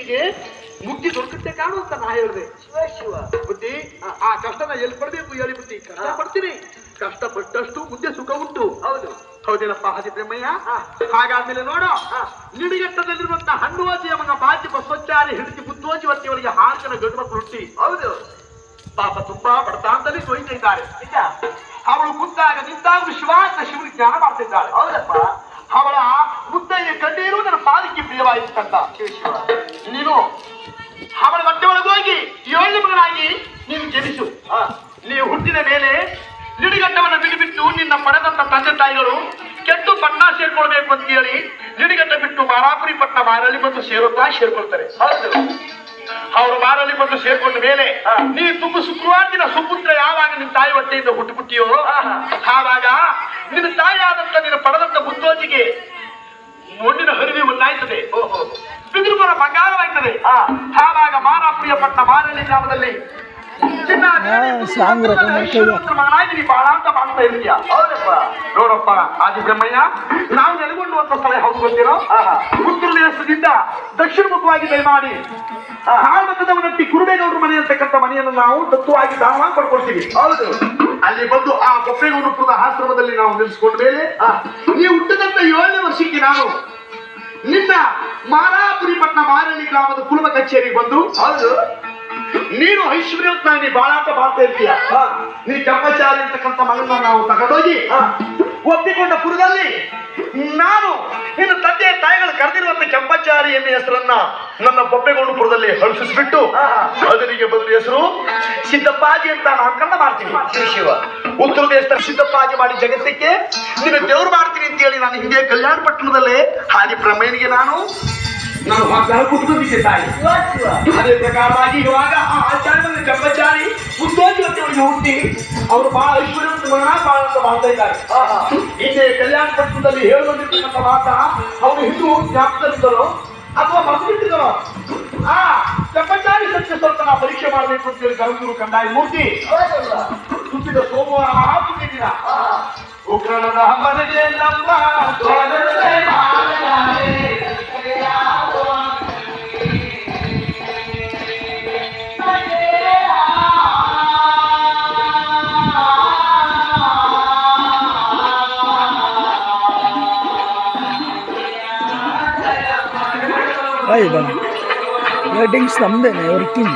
ನಿನಗೆ ಮುಕ್ತಿ ದೊರಕುತ್ತೆ ಕಾಣು ಅಂತ ನಾ ಹೇಳಿದೆ. ಶಿವ ಬುದ್ಧಿ, ಆ ಕಷ್ಟನ ಎಲ್ಲಿ ಪಡ್ಬೇಕು ಹೇಳಿ ಬುದ್ಧಿ. ಕಷ್ಟ ಪಡ್ತೀನಿ, ಕಷ್ಟಪಟ್ಟಷ್ಟು ಮುಂದೆ ಸುಖ ಉಂಟು. ಹೌದು ಹೌದೇನಪ್ಪ ಹಾಜಿಬ್ರಹ್ಮಯ್ಯ? ಹಾಗಾದ್ಮೇಲೆ ನೋಡು, ನಿಡಿಗಟ್ಟದಲ್ಲಿರುವಂತ ಹಣ್ಣುವಾಜಿಯ ಮಗ ಬಾಜಿ ಬಸವಚಾರಿ ಹಿಡಿದು ಬುದ್ಧೋಜಿ ಹೊತ್ತಿಯವರಿಗೆ 6 ಜನ ಗಂಡು ಮಕ್ಕಳು ಹುಟ್ಟಿ. ಹೌದು ಪಾಪ ತುಂಬಾ ಬಡತಾಂತಲ್ಲಿ ತೊಯ್ತಾ ಇದ್ದಾರೆ. ನಿಜ. ಅವಳು ಕುಂತಾಗ ನಿಂತಾಗ ಶಿವ ಅಂತ ಶಿವನಿಗೆ ಜ್ಞಾನ ಮಾಡ್ತಿದ್ದಾಳೆ. ಹೌದಪ್ಪ. ಅವಳ ಮುದ್ದೆಗೆ ಕಣ್ಣೀರು ನನ್ನ ಪಾದಕ್ಕೆ ಪ್ರಿಯವಾಯಿತಂತ. ಶಿವ ನೀನು ಅವಳ ಹೊಟ್ಟೆ ಒಳಗೆ ಹೋಗಿ 7 ಮಗನಾಗಿ ನೀನು ಜನಿಸು. ನೀವು ಹುಟ್ಟಿದ ಮೇಲೆ ನಿಡಿಗಟ್ಟವನ್ನು ಬಿಟ್ಟು ನಿನ್ನ ಪಡೆದಂತ ತಂದೆ ತಾಯಿಗಳು ಕೆಟ್ಟು ಪಟ್ಟಣ ಸೇರ್ಕೊಳ್ಬೇಕು ಅಂತ ಹೇಳಿ ನಿಡಿಗಟ್ಟ ಬಿಟ್ಟು ಮಾರಾಪುರಿ ಪಟ್ಟಣ ಮಾರಳ್ಳಿ ಬಂದು ಸೇರ್ಕೊಳ್ತಾರೆ. ಹೌದು ಅವರು ಮಾರಳ್ಳಿ ಬಂದು ಸೇರ್ಕೊಂಡ ಮೇಲೆ ನೀ ತುಂಬ ಶುಕ್ರವಾರ ದಿನ ಸುಪುತ್ರ ಯಾವಾಗ ನಿನ್ನ ತಾಯಿ ಹೊಟ್ಟೆಯಿಂದ ಹುಟ್ಟುಬಿಟ್ಟಿಯೋ ಆವಾಗ ನಿನ್ನ ತಾಯಿ ಆದಂತ ನಿನ್ನ ಪಡೆದಂತ ಬುದ್ಧೋಜಿಗೆ ಮಣ್ಣಿನ ಹರಿವು ಒಂದಾಯ್ತದೆ, ಬಿದಿರುಮರ ಬಂಗಾರವಾಯ್ತದೆ. ಆವಾಗ ಮಾರಾಪುರಿಯ ಪಟ್ಟಣ ಮಾರಳ್ಳಿ ಗ್ರಾಮದಲ್ಲಿ ಮಗನಾಗಿ ಬಾಳ ಅಂತ ಮಾಡ್ತಾ ಇರ್ತೀಯ. ಹೌದಪ್ಪ. ನೋಡಪ್ಪ ಆದಿಬ್ರಹ್ಮಯ್ಯ, ನಾವು ನೆಲೆಗೊಂಡುವಂತ ಸ್ಥಳ ಹೌದು ಗೊತ್ತಿರೋ, ಉತ್ತರ ದೇಶದಿಂದ ದಕ್ಷಿಣ ಮುಖವಾಗಿ ದಯಮಾಡಿ ಕಾಲ್ಮತದವನಟ್ಟಿ ಕುರುಬೇಗೌಡರ ಮನೆ ಅಂತಕ್ಕಂಥ ಮನೆಯನ್ನು ನಾವು ದತ್ತುವಾಗಿ ದಾನ ಪಡ್ಕೊಳ್ತೀವಿ. ಹೌದು ಅಲ್ಲಿ ಬಂದು ಆ ಬೊಪ್ಪೇಗೌಡಪುರದ ಆಶ್ರಮದಲ್ಲಿ ನಾವು ನಿಲ್ಲಿಸ್ಕೊಂಡ ಮೇಲೆ ನೀವು ಹುಟ್ಟಿದಂತ 7ನೇ ವರ್ಷಕ್ಕೆ ನಾನು ನಿನ್ನ ಮಾರಾಪುರಿ ಪಟ್ಟಣ ಮಾರಳ್ಳಿ ಗ್ರಾಮದ ಕುಲಮ ಕಚೇರಿಗೆ ಬಂದು, ಹೌದು ನೀನು ಐಶ್ವರ್ಯವಾಗಿ ಬಾಳಾಟ ಮಾಡ್ತಾ ಇರ್ತೀಯ. ನೀ ಕೆಂಪಚಾರಿ ಅಂತಕ್ಕಂಥ ಮಗನ ನಾವು ತಗೊಂಡೋಗಿ ಒಪ್ಪಿಕೊಂಡ ಪುರದಲ್ಲಿ ನಾನು ನಿನ್ನ ತಂದೆ ತಾಯಿಗಳು ಕರೆದಿರುವಂತ ಕೆಂಪಚಾರಿ ಎನ್ನುವ ಹೆಸರನ್ನ ನನ್ನ ಬೊಪ್ಪೆಗೊಂಡಪುರದಲ್ಲಿ ಹಳಿಸಿಬಿಟ್ಟು ಅದರಿಗೆ ಬದಲು ಹೆಸರು ಸಿದ್ದಪ್ಪಾಜಿ ಅಂತ ನಾಮಕರಣ ಮಾಡ್ತೀನಿ. ಶಿವ ಉತ್ತರ ದೇಶದ ಸಿದ್ದಪ್ಪಾಜಿ ಮಾಡಿ ಜಗತ್ತಕ್ಕೆ ನಿನ್ನ ದೇವ್ರು ಮಾಡ್ತೀನಿ ಅಂತ ಹೇಳಿ ನಾನು ಹಿಂದೆ ಕಲ್ಯಾಣ ಪಟ್ಟಣದಲ್ಲೇ ಹಾದಿ ಬ್ರಹ್ಮನಿಗೆ ನಾನು ವಾಗ್ದಾನ ಕೊಟ್ಟು ಬಂದಿದ್ದೆ ತಾಯಿ. ಅದೇ ಪ್ರಕಾರವಾಗಿ ಇವಾಗ ಆ ಆಚಾರ್ಯ ಕೆಂಪಚಾರಿ ಬುದ್ಧೋಜಿವತ್ತಿಯವರಿಗೆ ಹುಟ್ಟಿ ಅವರು ಬಹಳ ಐಶ್ವರ್ಯವಂತ ಬಾಳ ಅಂತ ಮಾಡ್ತಾ ಇದ್ದಾರೆ. ಹಿಂದೆ ಕಲ್ಯಾಣ ಪಟ್ಟಣದಲ್ಲಿ ಹೇಳಿ ಬಂದಿರ್ತಕ್ಕಂಥ ಮಾತ ಅವರು ಹಿಂದೂ ಜ್ಞಾಪಕದಲ್ಲಿದ್ದರೋ ಅಥವಾ ಮರೆತುಬಿಟ್ಟಿದ್ದರೋ ಆ ಕೆಂಪಚಾರಿ ಸತ್ಯ ಸ್ವಲ್ಪ ನಾವು ಪರೀಕ್ಷೆ ಮಾಡಬೇಕು ಅಂತ ಹೇಳಿ ಗರುಗುರು ಕಂದಾಯ ಮೂರ್ತಿ ಹುಟ್ಟಿದ ಸೋಮವಾರ ಮಹಾಪುಣ್ಯ ದಿನ ಉಗ್ರಣದ ಮನೆಗೆ ನಮ್ಮ ವೆಡ್ಡಿಂಗ್ಸ್ ನಮ್ದೇನೆ ವರ್ಕಿಂಗ್